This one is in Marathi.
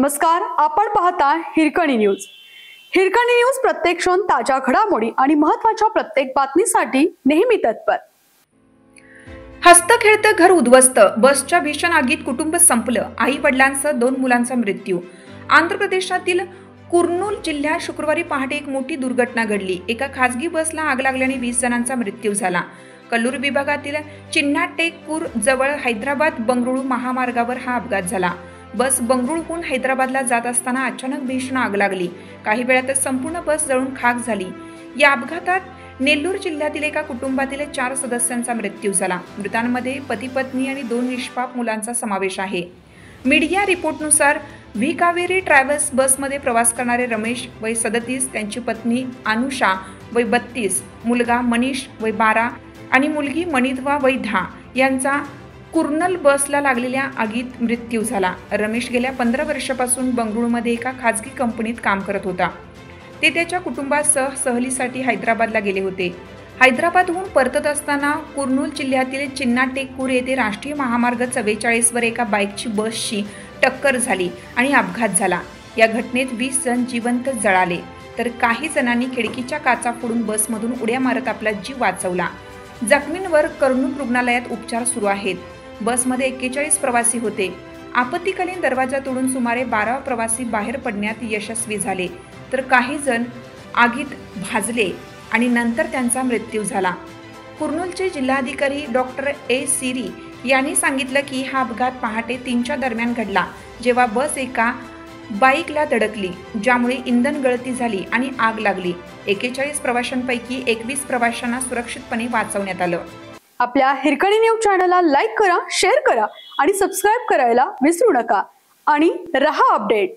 नमस्कार, आपण पाहता हिरकणी न्यूज। हिरकणी न्यूज प्रत्येक क्षण ताज्या घडामोडी आणि महत्त्वाच्या प्रत्येक बातमीसाठी नेहमी तत्पर। हस्तखेळतं घर उद्ध्वस्त, बसच्या भीषण आगीत कुटुंब संपलं, आई वडिलांसह 2 मुलांचा मृत्यू। आंध्र प्रदेशातील कुर्नूल जिल्ह्यात शुक्रवारी पहाटे एक मोठी दुर्घटना घडली। एका खासगी बसला आग लागल्याने 20 जणांचा मृत्यू झाला। कल्लूर विभागातील चिन्नाटेकूर जवळ हैदराबाद बंगळुरू महामार्गावर हा अपघात झाला। बस बंगळुरूहून हैदराबादला जात असताना अचानक भीषण आग लागली। काही वेळातच संपूर्ण बस जळून खाक झाली। या अपघातात नेल्लूर जिल्ह्यातील एका कुटुंबातील 4 सदस्यांचा मृत्यू झाला। मृतांमध्ये पती पत्नी आणि 2 निष्पाप मुलांचा समावेश आहे। मीडिया रिपोर्टनुसार व्ही कावेरी ट्रॅव्हल्स बसमध्ये प्रवास करणारे रमेश वय 37, त्यांची पत्नी अनुषा वय 32, मुलगा मनीष वय 12 आणि मुलगी मणिध्वा वय 10 यांचा कुर्नल बसला लागलेल्या आगीत मृत्यू झाला। रमेश गेल्या 15 वर्षापासून बंगळुरूमध्ये एका खासगी कंपनीत काम करत होता। ते त्याच्या कुटुंबासह सहलीसाठी हैदराबादला गेले होते। हैदराबादहून परतत असताना कुर्नूल जिल्ह्यातील चिन्नाटेकूर येथे राष्ट्रीय महामार्ग 44 वर एका बाईकची बसशी टक्कर झाली आणि अपघात झाला। या घटनेत 20 जण जिवंत जळाले, तर काही जणांनी खिडकीच्या काचा फोडून बसमधून उड्या मारत आपला जीव वाचवला। जखमींवर कर्नूल रुग्णालयात उपचार सुरू आहेत। बसमध्ये 41 प्रवासी होते। आपत्कालीन दरवाजा तोडून सुमारे 12 प्रवासी बाहेर पडण्यात यशस्वी झाले, तर काही जण आगीत भाजले आणि नंतर त्यांचा मृत्यू झाला। कुर्नूलचे जिल्हाधिकारी डॉक्टर ए सिरी यांनी सांगितलं की हा अपघात पहाटे 3च्या दरम्यान घडला, जेव्हा बस एका बाईकला धडकली, ज्यामुळे इंधन गळती झाली आणि आग लागली। 41 प्रवाशांपैकी 21 प्रवाशांना सुरक्षितपणे वाचवण्यात आलं। आपल्या हिरकणी न्यूज चॅनलला लाईक करा, शेअर करा आणि सबस्क्राइब करायला विसरू नका आणि रहा अपडेट।